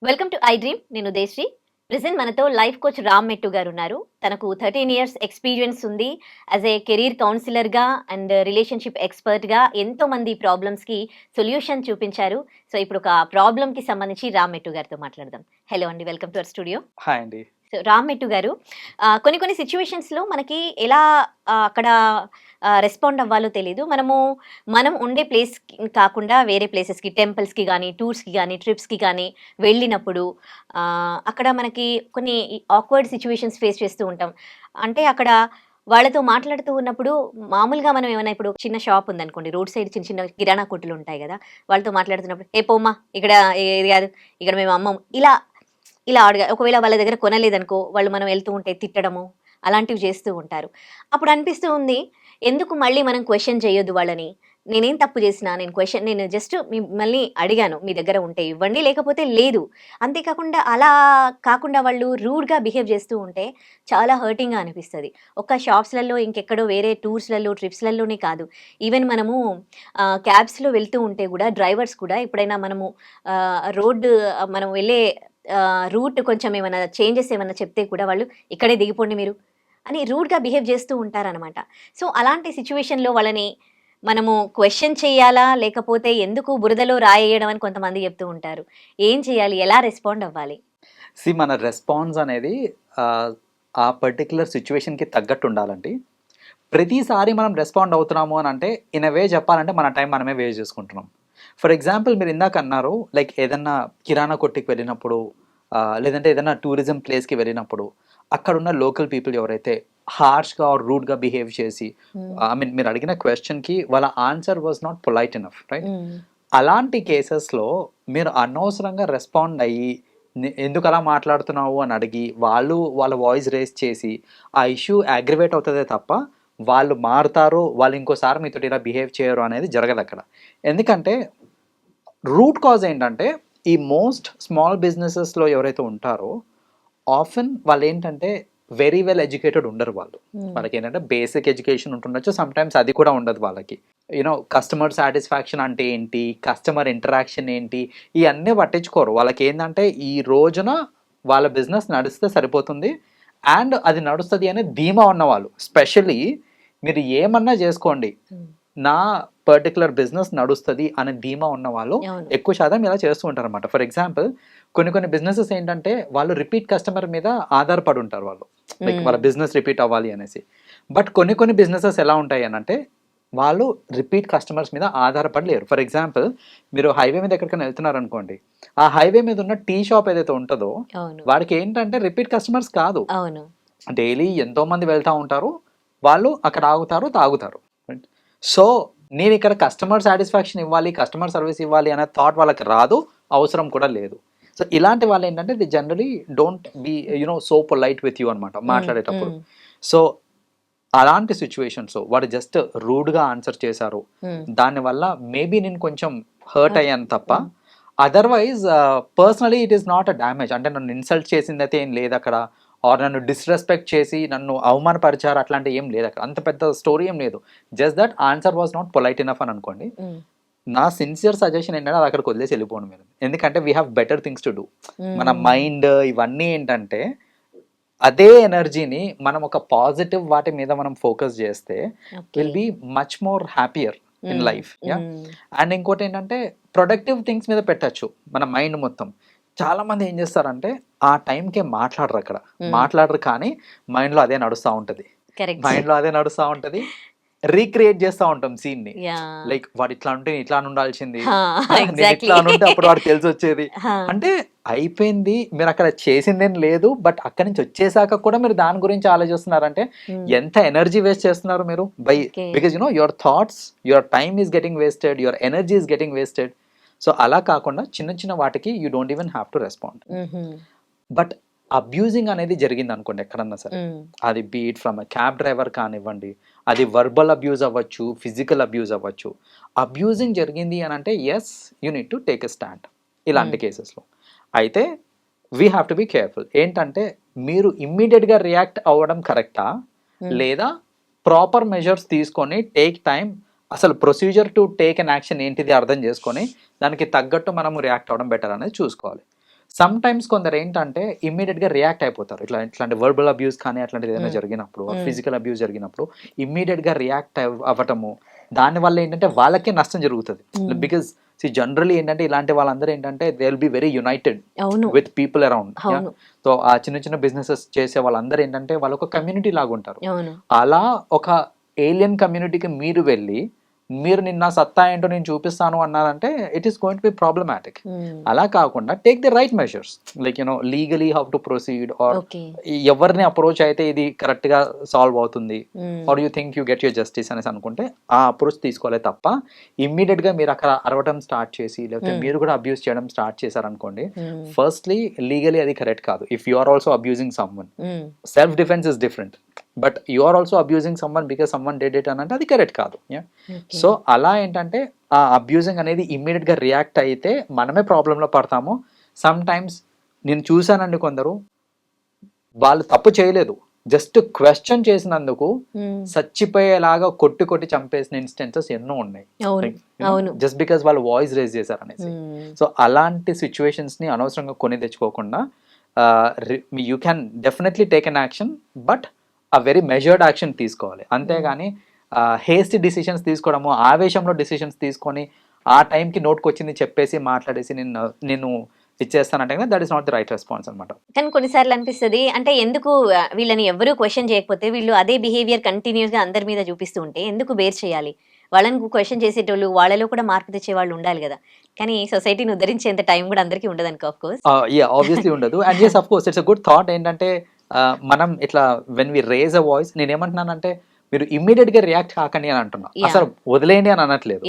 Welcome to iDream. నేను Udayasri. Present మనతో life coach Ram Mettu garu ఉన్నారు. తనకు 13 ఇయర్స్ ఎక్స్పీరియన్స్ ఉంది. యాజ్ ఏ కెరీర్ కౌన్సిలర్‌గా అండ్ రిలేషన్‌షిప్ ఎక్స్‌పర్ట్‌గా ఎంతో మంది ప్రాబ్లమ్స్‌కి సొల్యూషన్ చూపించారు. సో, ఇప్పుడు ఒక ప్రాబ్లమ్‌కి సంబంధించి రామ్ మెట్టు గారితో మాట్లాడదాం. హలో అండి. Welcome to our studio. Hi అండి. సో, రామ్ మెట్టు గారు, కొన్ని కొన్ని సిట్యుయేషన్స్‌లో మనకి ఎలా అక్కడ రెస్పాండ్ అవ్వాలో తెలీదు. మనం ఉండే ప్లేస్‌కి కాకుండా వేరే ప్లేసెస్‌కి, టెంపుల్స్‌కి గానీ, టూర్స్‌కి గానీ, ట్రిప్స్‌కి గానీ వెళ్ళినప్పుడు అక్కడ మనకి కొన్ని ఆక్వర్డ్ సిట్యుయేషన్స్ ఫేస్ చేస్తూ ఉంటాం. అంటే అక్కడ వాళ్ళతో మాట్లాడుతూ ఉన్నప్పుడు మామూలుగా మనం ఏమైనా ఇప్పుడు చిన్న షాప్ ఉందనుకోండి, రోడ్ సైడ్ చిన్న చిన్న కిరాణా కొట్టులు ఉంటాయి గదా! వాళ్ళతో మాట్లాడుతున్నప్పుడు, "ఏ పోమ్మా! ఇక్కడ ఇది గాదు. ఇక్కడ మేము అమ్మము." ఇలా ఒకవేళ వాళ్ళ దగ్గర కొనలేదనుకో, వాళ్ళు మనం వెళ్తూ ఉంటే తిట్టడము, అలాంటివి చేస్తూ ఉంటారు. అప్పుడు అనిపిస్తూ ఉంది, ఎందుకు మళ్ళీ మనం క్వెషన్ చేయొద్దు వాళ్ళని. నేనేం తప్పు చేసినా, నేను జస్ట్ మిమ్మల్ని అడిగాను. మీ దగ్గర ఉంటే ఇవ్వండి, లేకపోతే లేదు. అంతే కాకుండా అలా కాకుండా వాళ్ళు రూడ్‌గా బిహేవ్ చేస్తూ ఉంటే చాలా హర్టింగ్‌గా అనిపిస్తది. ఒక్క షాప్స్‌లలో ఇంకెక్కడో వేరే టూర్స్‌లలో, ట్రిప్స్‌లలోనే కాదు. ఈవెన్ మనము క్యాబ్స్‌లో వెళ్తూ ఉంటే గూడా డ్రైవర్స్ కూడా ఎప్పుడైనా రోడ్డు మనం వెళ్ళే రూట్ కొంచెం ఏమన్నా చేంజెస్ ఏమన్నా చెప్తే కూడా వాళ్ళు ఇక్కడే దిగిపోండి మీరు అని రూడ్‌గా బిహేవ్ చేస్తూ ఉంటారనమాట. సో, అలాంటి సిట్యుయేషన్‌లో వాళ్ళని మనము క్వెషన్ చేయాలా? లేకపోతే ఎందుకు బురదలో రాయేయడం అని కొంతమంది చెప్తూ ఉంటారు. ఏం చేయాలి? ఎలా రెస్పాండ్ అవ్వాలి? మన రెస్పాన్స్ అనేది ఆహ్, ఆ పర్టిక్యులర్ సిట్యుయేషన్‌కి తగ్గట్టు ఉండాలండి. ప్రతిసారి మనం రెస్పాండ్ అవుతున్నాము అనంటే, ఇన్ ఎ వే చెప్పాలంటే మన టైం మనమే వేస్ట్ చేసుకుంటున్నాం. ఫర్ ఎగ్జాంపుల్ మీరు ఇందాక అన్నారు, లైక్ ఏదన్నా కిరాణా కొట్టుకి వెళ్ళినప్పుడు, లేదంటే ఏదన్నా టూరిజం ప్లేస్‌కి వెళ్ళినప్పుడు, అక్కడున్న లోకల్ పీపుల్ ఎవరైతే హార్ష్‌గా ఆర్ రూడ్‌గా బిహేవ్ చేసి, హ్మ్. ఐ మీన్ మీరు అడిగిన క్వెషన్‌కి వాళ్ళ answer was not polite enough, right? హ్మ్. అలాంటి కేసెస్‌లో మీరు అనవసరంగా రెస్పాండ్ అయ్యి, ఎందుకలా మాట్లాడుతున్నావు అని అడిగి, వాళ్ళ వాయిస్ రైజ్ చేసి, ఆ ఇష్యూ అగ్రివేట్ అవుతదే తప్ప, వాళ్ళు మారుతారు, వాళ్ళు ఇంకోసారి మీతోటి ఇలా బిహేవ్ చేయరు అనేది జరగదక్కడ. ఎందుకంటే రూట్ కాజ్ ఏంటంటే, ఈ మోస్ట్ స్మాల్ బిజినెసెస్‌లో ఎవరైతే ఉంటారో, ఆఫెన్ వాళ్ళేంటంటే వెరీ వెల్ ఎడ్యుకేటెడ్ ఉండరు వాళ్ళు. హ్మ్. వాళ్ళకేంటంటే బేసిక్ ఎడ్యుకేషన్ ఉంటుండొచ్చు. సమ్‌టైమ్స్ అది కూడా ఉండదు వాళ్ళకి. కస్టమర్ సాటిస్ఫాక్షన్ అంటే ఏంటి? కస్టమర్ ఇంటరాక్షన్ ఏంటి? ఇయన్నీ పట్టించుకోరు. వాళ్ళకేందంటే ఈ రోజున వాళ్ళ బిజినెస్ నడిస్తే సరిపోతుంది. అండ్ అది నడుస్తది అనే ధీమా ఉన్నవాళ్ళు. స్పెషల్లీ మీరు ఏమన్నా జేసుకోండి. హ్మ్. నా పర్టిక్యులర్ బిజినెస్ నడుస్తది అనే ధీమా ఉన్నవాళ్ళు అవును. ఎక్కువ శాతం ఇలా చేస్తూ ఉంటారనమాట. ఫర్ ఎగ్జాంపుల్ కొన్ని బిజినెసెస్ ఏంటంటే వాళ్ళు రిపీట్ కస్టమర్ మీద ఆధారపడి ఉంటారు వాళ్ళు. లైక్ హ్మ్. వాళ్ళ బిజినెస్ రిపీట్ అవ్వాలి అనేసి. బట్ కొన్ని బిజినెసెస్ ఎలా ఉంటాయి అనంటే వాళ్ళు రిపీట్ కస్టమర్స్ మీద ఆధారపడి లేరు. ఫర్ ఎగ్జాంపుల్ మీరు హైవే మీద ఎక్కడికైనా వెళ్తున్నారనుకోండి. ఆ హైవే మీద ఉన్న టీ షాప్ ఏదైతే ఉంటదో అవును. వాడికి ఏంటంటే రిపీట్ కస్టమర్స్ కాదు. అవును. డైలీ ఎంతో మంది వెళ్తా ఉంటారు. వాళ్ళు అక్కడ ఆగుతారు, తాగుతారు. రైట్. సో, నేనిక్కడ కస్టమర్ సాటిస్ఫాక్షన్ ఇవ్వాలి, కస్టమర్ సర్విస్ ఇవ్వాలి అనే థాట్ వాళ్ళకి రాదు, అవసరం కూడా లేదు. సో, ఇలాంటి వాళ్ళేంటంటే they generally don't be so polite with you అనమాట హ్మ్. మాట్లాడేటప్పుడు. హ్మ్. సో, అలాంటి సిట్యుయేషన్స్ వాడు జస్ట్ రూడ్‌గా ఆన్సర్ చేశారు. హ్మ్. దానివల్ల మేబీ నేను కొంచెం హర్ట్ హర్ట్. అయ్యాను తప్ప, హ్మ్. Otherwise personally it is not a damage. అంటే నన్ను ఇన్సల్ట్ చేసిందైతే ఏం లేదక్కడ. ఆర్ నన్ను డిస్‌రెస్పెక్ట్ చేసి నన్ను అవమానపరిచారు అట్లాంటివి ఏం లేదక్కడ. అంత పెద్ద స్టోరీ ఏం లేదు. Just that answer was not polite enough అని అనుకోండి. హ్మ్. నా సిన్సియర్ సజెషన్ ఏంటంటే అది అక్కడికి వదిలేసి వెళ్ళిపోవడం మీరు. ఎందుకంటే we have better things to do. మన హుహుహు. మైండ్ ఇవన్నీ ఏంటంటే అదే ఎనర్జీని మనం ఒక పాజిటివ్ వాటి మీద మనం ఫోకస్ చేస్తే okay. Will be much more happier in హ్మ్. లైఫ్. యాహ్! హ్మ్. అండ్ ఇంకోటి ఏంటంటే ప్రొడక్టివ్ థింగ్స్ మీద పెట్టొచ్చు మన మైండ్ మొత్తం. చాలా మంది ఏం చేస్తారంటే ఆ టైంకే మాట్లాడరు అక్కడ. హ్మ్. మాట్లాడరు కానీ మైండ్‌లో అదే నడుస్తా ఉంటది. కరెక్ట్. మైండ్‌లో అదే నడుస్తా ఉంటది. రీక్రియేట్ చేస్తా ఉంటాం సీన్‌ని. యాహ్! లైక్ వాడు ఇట్లా ఉంటే నేను ఇట్లా అనుండాల్సింది. ఆ! నేను ఎగ్జాక్ట్‌లీ. ఇట్లా అనుంటే అప్పుడు వాడికి తెలిసొచ్చేది. ఆ! అంటే అయిపోయింది. మీరక్కడ చేసిందేం లేదు. బట్ అక్కడి నుంచి వచ్చేసాక కూడా మీరు దాని గురించి ఆలోచిస్తున్నారంటే హ్మ్. ఎంత ఎనర్జీ వేస్ట్ చేస్తున్నారు మీరు okay. Because your thoughts, your time is getting wasted, your energy is getting wasted. So, అలా కాకుండా చిన్న చిన్న వాటికి you don't even have to respond. హుహు. బట్ అబ్యూజింగ్ అనేది జరిగిందనుకోండి ఎక్కడన్నా సరే. హ్మ్. అది be it from a cab driver కానివ్వండి, అది వర్బల్ అబ్యూజ్ అవ్వచ్చు, ఫిజికల్ అబ్యూజ్ అవ్వచ్చు. అబ్యూజింగ్ జరిగింది అనంటే yes, you need to take a stand hmm. ఇలాంటి కేసెస్‌లో. అయితే we have to be careful. ఏంటంటే మీరు ఇమ్మీడియేట్‌గా రియాక్ట్ అవ్వడం కరెక్టా? హ్మ్. లేదా ప్రాపర్ మెజర్స్ తీసుకొని టేక్ టైమ్ అసలు procedure to take an action ఏంటిది అర్థం చేసుకొని, దానికి తగ్గట్టు మనము రియాక్ట్ అవ్వడం బెటర్ అనేది చూసుకోవాలి. సమ్ టైమ్స్ కొందరు ఏంటంటే ఇమ్మీడియట్గా రియాక్ట్ అయిపోతారు. ఇట్లాంటి వర్బల్ అబ్యూస్ కానీ అట్లాంటిది ఏదైనా జరిగినప్పుడు, ఫిజికల్ అబ్యూస్ జరిగినప్పుడు ఇమ్మీడియట్గా రియాక్ట్ అవ్వటము, దానివల్ల ఏంటంటే వాళ్ళకే నష్టం జరుగుతుంది. బికాజ్ జనరలీ ఏంటంటే ఇలాంటి వాళ్ళందరూ ఏంటంటే they will be very United with people around. So ఆ చిన్న బిజినెసెస్ చేసే వాళ్ళందరూ ఏంటంటే వాళ్ళు ఒక కమ్యూనిటీ లాగా ఉంటారు. అలా ఒక ఏలియన్ కమ్యూనిటీకి మీరు వెళ్ళి మీరు నిన్న సత్తా ఏంటో నేను చూపిస్తాను అన్నారంటే it is going to be problematic. అలా కాకుండా take the right measures, like legally how to proceed, or ఎవరిని అప్రోచ్ అయితే ఇది కరెక్ట్ గా సాల్వ్ అవుతుంది, or you think you get your justice అనేసి అనుకుంటే ఆ అప్రోచ్ తీసుకోవాలి తప్ప ఇమ్మీడియట్ గా మీరు అక్కడ అరవటం స్టార్ట్ చేసి లేకపోతే మీరు కూడా అబ్యూస్ చేయడం స్టార్ట్ చేశారనుకోండి, ఫస్ట్లీ లీగలీ అది కరెక్ట్ కాదు. If you are also abusing someone, self defence is different, but you are also abusing someone because someone did it అని అంటే అది కరెక్ట్ కాదు. సో అలా ఏంటంటే ఆ అబ్యూజింగ్ అనేది ఇమ్మీడియట్ గా రియాక్ట్ అయితే మనమే ప్రాబ్లంలో పడతాము. సమ్ టైమ్స్ నేను చూసానండి కొందరు వాళ్ళు తప్పు చేయలేదు, జస్ట్ క్వశ్చన్ చేసినందుకు చచ్చిపోయేలాగా కొట్టి చంపేసిన ఇన్స్టెన్సెస్ ఎన్నో ఉన్నాయి, జస్ట్ బికాస్ వాళ్ళు వాయిస్ రేజ్ చేశారు అనేసి. సో అలాంటి సిచ్యువేషన్స్ ని అనవసరంగా కొని తెచ్చుకోకుండా you can definitely take an action, but a very measured action తీసుకోవాలి. అంతేగాని హేస్టీ డిసిషన్స్ తీసుకోవడము, ఆవేశంలో డిసిషన్స్ తీసుకొని ఆ టైంకి నోట్కి వచ్చింది చెప్పేసి మాట్లాడేసి నేను ఇచ్చేస్తానంటే that is not the right response అనమాట. కానీ కొన్నిసార్లు అనిపిస్తుంది అంటే ఎందుకు వీళ్ళని ఎవరు క్వశ్చన్ చేయకపోతే వీళ్ళు అదే బిహేవియర్ కంటిన్యూస్ గా అందరి మీద చూపిస్తూ ఉంటే ఎందుకు బేర్ చేయాలి? వాళ్ళని క్వశ్చన్ చేసేటోళ్ళు, వాళ్ళలో కూడా మార్పు తెచ్చే వాళ్ళు ఉండాలి కదా. కానీ సొసైటీని ఉద్ధరించేంత టైం కూడా అందరికీ ఉండదు అనుకో, ఆఫ్ కోర్స్. ఆబ్వియస్లీ ఉండదు. And yes, of course, it's a good thought. ఏంటంటే మనం ఇట్లా when we raise a voice, నేను ఏమంటున్నానంటే మీరు ఇమ్మీడియట్ గా రియాక్ట్ కాకండి అని అంటున్నా, అసలు వదిలేయండి అని అనట్లేదు.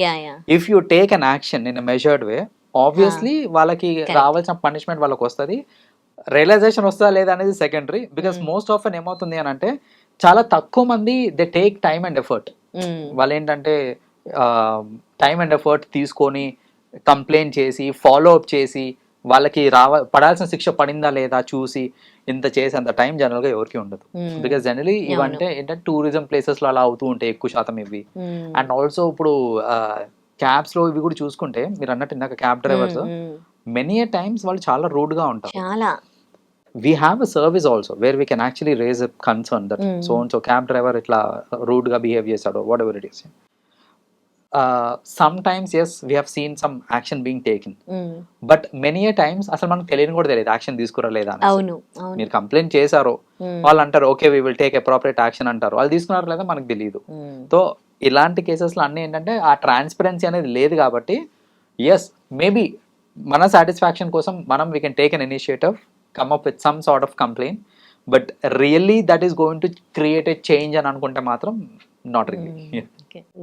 If you take an action in measured way, obviously వాళ్ళకి రావాల్సిన పనిష్మెంట్ వాళ్ళకి వస్తుంది. రియలైజేషన్ వస్తుందా లేదా అనేది సెకండరీ, బికాస్ మోస్ట్ ఆఫ్ ఏమవుతుంది అని అంటే చాలా తక్కువ మంది they take time and effort. వాళ్ళు ఏంటంటే టైమ్ అండ్ ఎఫర్ట్ తీసుకొని కంప్లైంట్ చేసి ఫాలో అప్ చేసి వాళ్ళకి పడాల్సిన శిక్ష పడిందా లేదా చూసి ఇంత చేసేంత టైం జనరల్ గా ఎవరికి ఉండదు. బికాస్ జనరలీ ఇవంటే ఏంటంటే టూరిజం ప్లేసెస్ లో అలా అవుతూ ఉంటాయి ఎక్కువ శాతం ఇవి. అండ్ ఆల్సో ఇప్పుడు క్యాబ్స్ లో ఇవి కూడా చూసుకుంటే మీరు అన్నట్టు ఇందాక క్యాబ్ డ్రైవర్స్ మెనీ టైమ్స్ వాళ్ళు చాలా రూడ్ గా ఉంటారు. We have a service also where we can actually raise a concern that so and so cab driver itla rude ga behave chesado, whatever it is. Sometimes yes, we have seen some action being taken, but many a times asalu manaku teliyani kuda teliyadu action తీసుకురా లేదా అని. అవును, మీరు complaint చేశారో వాళ్ళు అంటారు okay we will take appropriate action అంటారు, వాళ్ళు తీసుకున్నారో లేదా మనకు తెలియదు. సో ఇలాంటి కేసెస్ లో అన్నీ ఏంటంటే ఆ ట్రాన్స్పరెన్సీ అనేది లేదు కాబట్టి ఎస్ మేబీ మన సాటిస్ఫాక్షన్ కోసం మనం we can take an initiative, come up with some sort of complaint, but really that is going to create a change అని అనుకుంటే మాత్రం not really.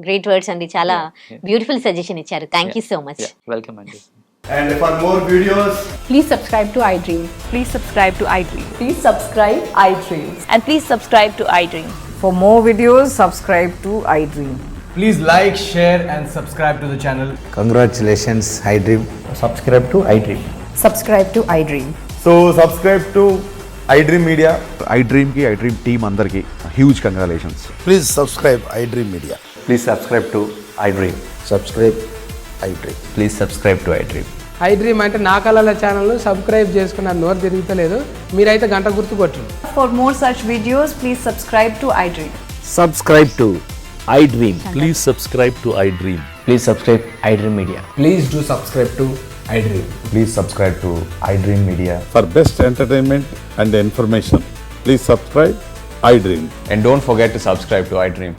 Great words అండి, చాలా బ్యూటిఫుల్ సజెషన్ ఇచ్చారు. Thank you so much. Welcome అండి. And for more videos, please subscribe to iDream. Please subscribe to iDream. Please subscribe iDream. And please subscribe to iDream. For more videos, subscribe to iDream. please like, share and subscribe to the channel. Congratulations, iDream. Subscribe to iDream. Subscribe to iDream. So subscribe to iDream Media. iDream ki iDream team andarki huge congratulations. Please subscribe iDream Media. Please subscribe to iDream. Subscribe iDream. Please subscribe to iDream. iDream అంటే నా కళల channel subscribe చేసుకున్న నోరు తిరుగుతలేదు, మీరైతే గంట గుర్తు కొట్టండి. For more such videos, please subscribe to iDream. Subscribe to iDream. Please subscribe to iDream. Please subscribe iDream Media. Please do subscribe to iDream. Please subscribe to iDream Media. For best entertainment and information, please subscribe iDream. And don't forget to subscribe to iDream.